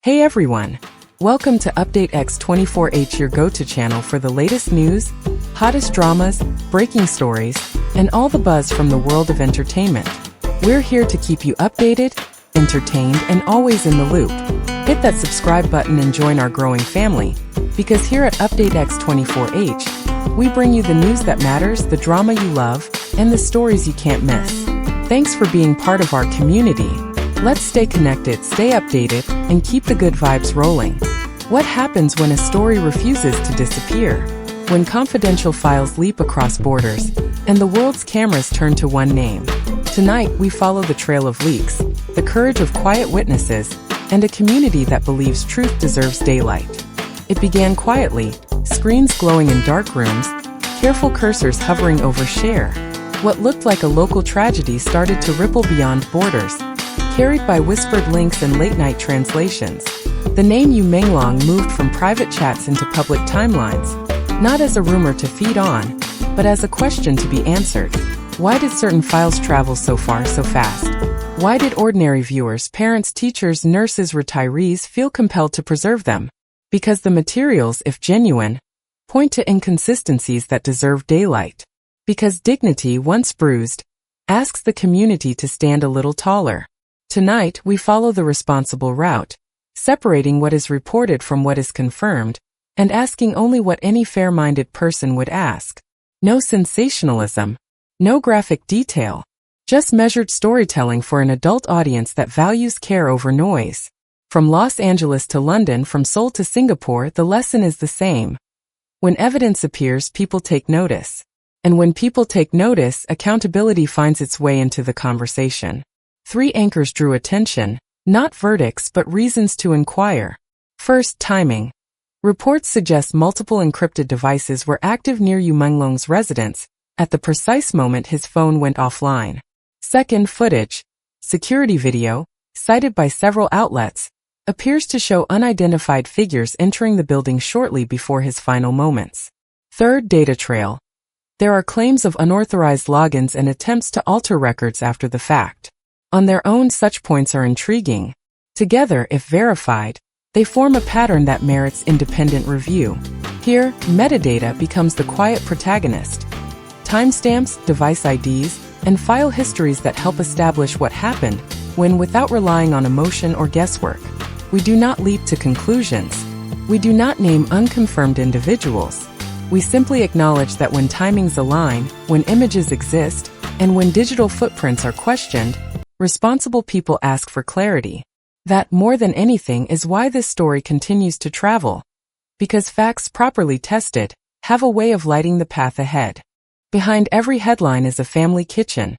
Hey everyone! Welcome to Update X24H, your go-to channel for the latest news, hottest dramas, breaking stories, and all the buzz from the world of entertainment. We're here to keep you updated, entertained, and always in the loop. Hit that subscribe button and join our growing family, because here at Update X24H, we bring you the news that matters, the drama you love, and the stories you can't miss. Thanks for being part of our community. Let's stay connected, stay updated, and keep the good vibes rolling. What happens when a story refuses to disappear? When confidential files leap across borders, and the world's cameras turn to one name. Tonight, we follow the trail of leaks, the courage of quiet witnesses, and a community that believes truth deserves daylight. It began quietly, screens glowing in dark rooms, careful cursors hovering over share. What looked like a local tragedy started to ripple beyond borders, carried by whispered links and late-night translations. The name Yu Menglong moved from private chats into public timelines, not as a rumor to feed on, but as a question to be answered. Why did certain files travel so far so fast? Why did ordinary viewers, parents, teachers, nurses, retirees feel compelled to preserve them? Because the materials, if genuine, point to inconsistencies that deserve daylight. Because dignity, once bruised, asks the community to stand a little taller. Tonight, we follow the responsible route, separating what is reported from what is confirmed, and asking only what any fair-minded person would ask. No sensationalism, no graphic detail, just measured storytelling for an adult audience that values care over noise. From Los Angeles to London, from Seoul to Singapore, the lesson is the same. When evidence appears, people take notice. And when people take notice, accountability finds its way into the conversation. 3 anchors drew attention, not verdicts but reasons to inquire. First, timing. Reports suggest multiple encrypted devices were active near Yu Menglong's residence at the precise moment his phone went offline. Second, footage. Security video, cited by several outlets, appears to show unidentified figures entering the building shortly before his final moments. Third, data trail. There are claims of unauthorized logins and attempts to alter records after the fact. On their own, such points are intriguing. Together, if verified, they form a pattern that merits independent review. Here, metadata becomes the quiet protagonist. Timestamps, device IDs, and file histories that help establish what happened when, without relying on emotion or guesswork. We do not leap to conclusions. We do not name unconfirmed individuals. We simply acknowledge that when timings align, when images exist, and when digital footprints are questioned, responsible people ask for clarity. That, more than anything, is why this story continues to travel. Because facts properly tested have a way of lighting the path ahead. Behind every headline is a family kitchen,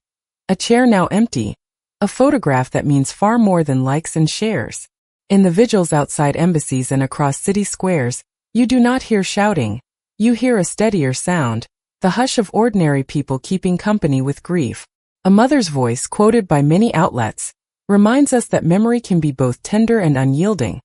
a chair now empty, a photograph that means far more than likes and shares. In the vigils outside embassies and across city squares, you do not hear shouting. You hear a steadier sound, the hush of ordinary people keeping company with grief. A mother's voice, quoted by many outlets, reminds us that memory can be both tender and unyielding.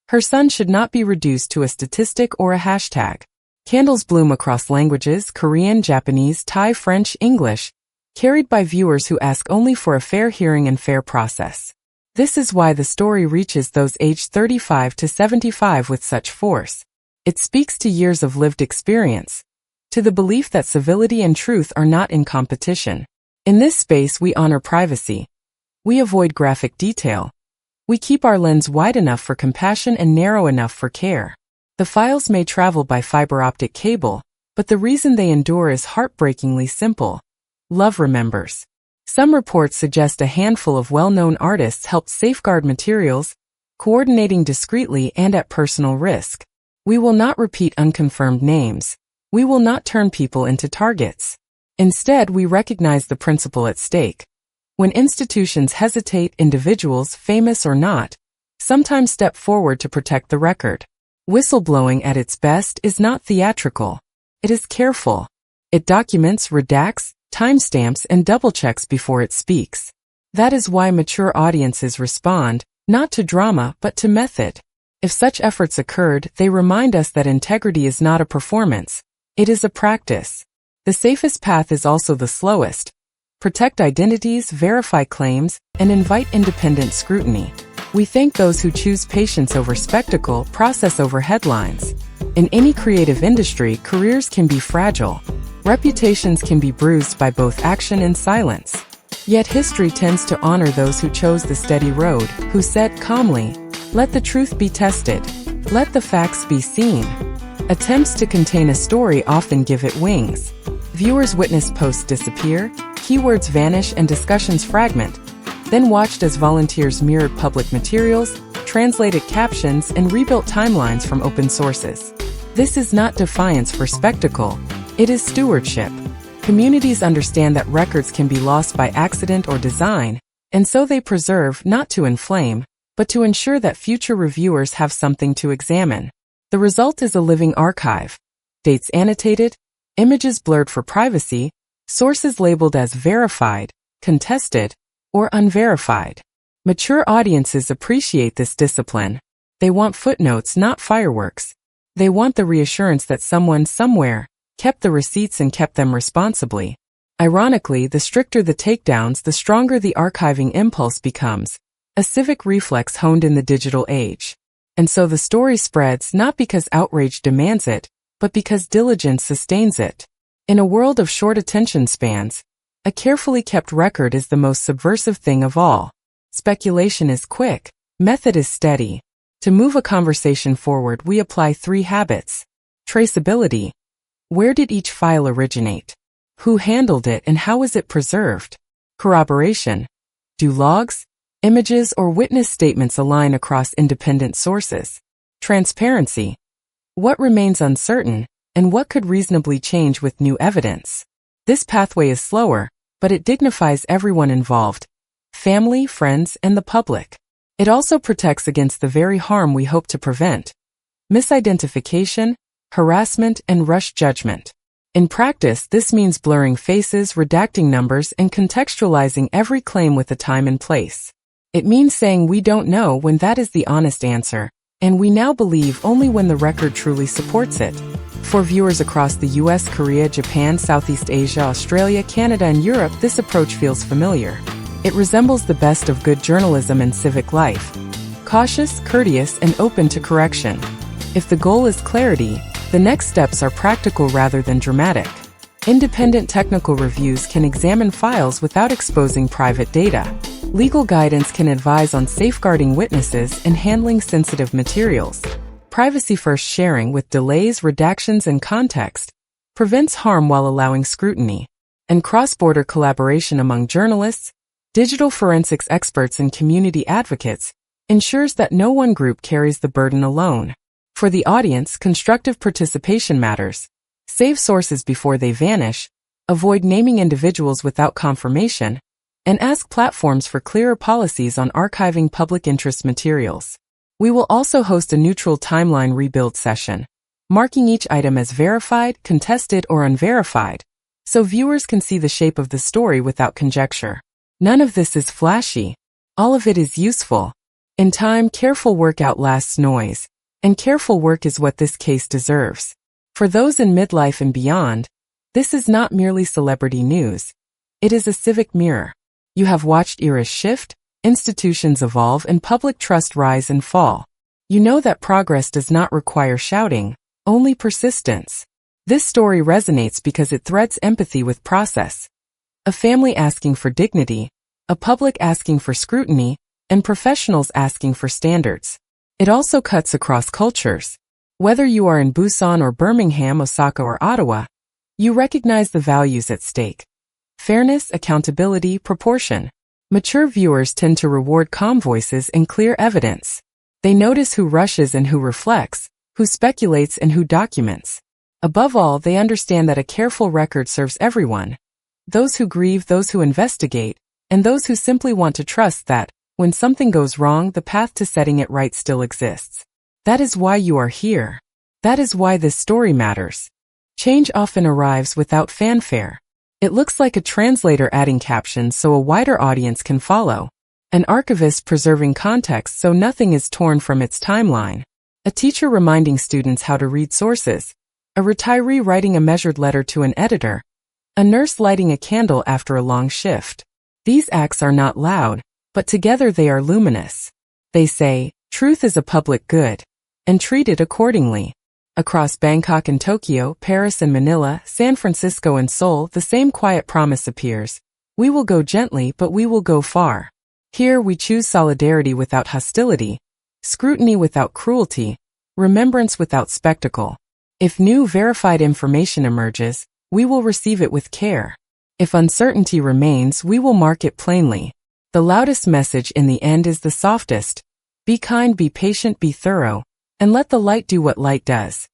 Her son should not be reduced to a statistic or a hashtag. Candles bloom across languages: Korean, Japanese, Thai, French, English, carried by viewers who ask only for a fair hearing and fair process. This is why the story reaches those aged 35 to 75 with such force. It speaks to years of lived experience, to the belief that civility and truth are not in competition. In this space, we honor privacy. We avoid graphic detail. We keep our lens wide enough for compassion and narrow enough for care. The files may travel by fiber optic cable, but the reason they endure is heartbreakingly simple. Love remembers. Some reports suggest a handful of well-known artists helped safeguard materials, coordinating discreetly and at personal risk. We will not repeat unconfirmed names. We will not turn people into targets. Instead, we recognize the principle at stake. When institutions hesitate, individuals, famous or not, sometimes step forward to protect the record. Whistleblowing at its best is not theatrical. It is careful. It documents, redacts, timestamps, and double-checks before it speaks. That is why mature audiences respond, not to drama but to method. If such efforts occurred, they remind us that integrity is not a performance. It is a practice. The safest path is also the slowest. Protect identities, verify claims, and invite independent scrutiny. We thank those who choose patience over spectacle, process over headlines. In any creative industry, careers can be fragile. Reputations can be bruised by both action and silence. Yet history tends to honor those who chose the steady road, who said calmly, "Let the truth be tested. Let the facts be seen." Attempts to contain a story often give it wings. Viewers witness posts disappear, keywords vanish and discussions fragment, then watched as volunteers mirrored public materials, translated captions, and rebuilt timelines from open sources. This is not defiance for spectacle, it is stewardship. Communities understand that records can be lost by accident or design, and so they preserve not to inflame, but to ensure that future reviewers have something to examine. The result is a living archive. Dates annotated, images blurred for privacy, sources labeled as verified, contested, or unverified. Mature audiences appreciate this discipline. They want footnotes, not fireworks. They want the reassurance that someone somewhere kept the receipts and kept them responsibly. Ironically, the stricter the takedowns, the stronger the archiving impulse becomes, a civic reflex honed in the digital age. And so the story spreads not because outrage demands it, but because diligence sustains it. In a world of short attention spans, a carefully kept record is the most subversive thing of all. Speculation is quick, method is steady. To move a conversation forward, we apply 3 habits. Traceability. Where did each file originate? Who handled it and how was it preserved? Corroboration. Do logs, images, or witness statements align across independent sources? Transparency. What remains uncertain, and what could reasonably change with new evidence? This pathway is slower, but it dignifies everyone involved: family, friends, and the public. It also protects against the very harm we hope to prevent: misidentification, harassment, and rushed judgment. In practice, this means blurring faces, redacting numbers, and contextualizing every claim with a time and place. It means saying we don't know when that is the honest answer, and we now believe only when the record truly supports it. For viewers across the US, Korea, Japan, Southeast Asia, Australia, Canada, and Europe, this approach feels familiar. It resembles the best of good journalism and civic life: cautious, courteous, and open to correction. If the goal is clarity, the next steps are practical rather than dramatic. Independent technical reviews can examine files without exposing private data. Legal guidance can advise on safeguarding witnesses and handling sensitive materials. Privacy-first sharing with delays, redactions, and context prevents harm while allowing scrutiny. And cross-border collaboration among journalists, digital forensics experts, and community advocates ensures that no one group carries the burden alone. For the audience, constructive participation matters. Save sources before they vanish, avoid naming individuals without confirmation, and ask platforms for clearer policies on archiving public interest materials. We will also host a neutral timeline rebuild session, marking each item as verified, contested, or unverified, so viewers can see the shape of the story without conjecture. None of this is flashy. All of it is useful. In time, careful work outlasts noise, and careful work is what this case deserves. For those in midlife and beyond, this is not merely celebrity news. It is a civic mirror. You have watched eras shift, institutions evolve, and public trust rise and fall. You know that progress does not require shouting, only persistence. This story resonates because it threads empathy with process. A family asking for dignity, a public asking for scrutiny, and professionals asking for standards. It also cuts across cultures. Whether you are in Busan or Birmingham, Osaka or Ottawa, you recognize the values at stake: fairness, accountability, proportion. Mature viewers tend to reward calm voices and clear evidence. They notice who rushes and who reflects, who speculates and who documents. Above all, they understand that a careful record serves everyone: those who grieve, those who investigate, and those who simply want to trust that, when something goes wrong, the path to setting it right still exists. That is why you are here. That is why this story matters. Change often arrives without fanfare. It looks like a translator adding captions so a wider audience can follow, an archivist preserving context so nothing is torn from its timeline, a teacher reminding students how to read sources, a retiree writing a measured letter to an editor, a nurse lighting a candle after a long shift. These acts are not loud, but together they are luminous. They say, truth is a public good, and treat it accordingly. Across Bangkok and Tokyo, Paris and Manila, San Francisco and Seoul, the same quiet promise appears. We will go gently, but we will go far. Here we choose solidarity without hostility, scrutiny without cruelty, remembrance without spectacle. If new verified information emerges, we will receive it with care. If uncertainty remains, we will mark it plainly. The loudest message in the end is the softest. Be kind, be patient, be thorough, and let the light do what light does.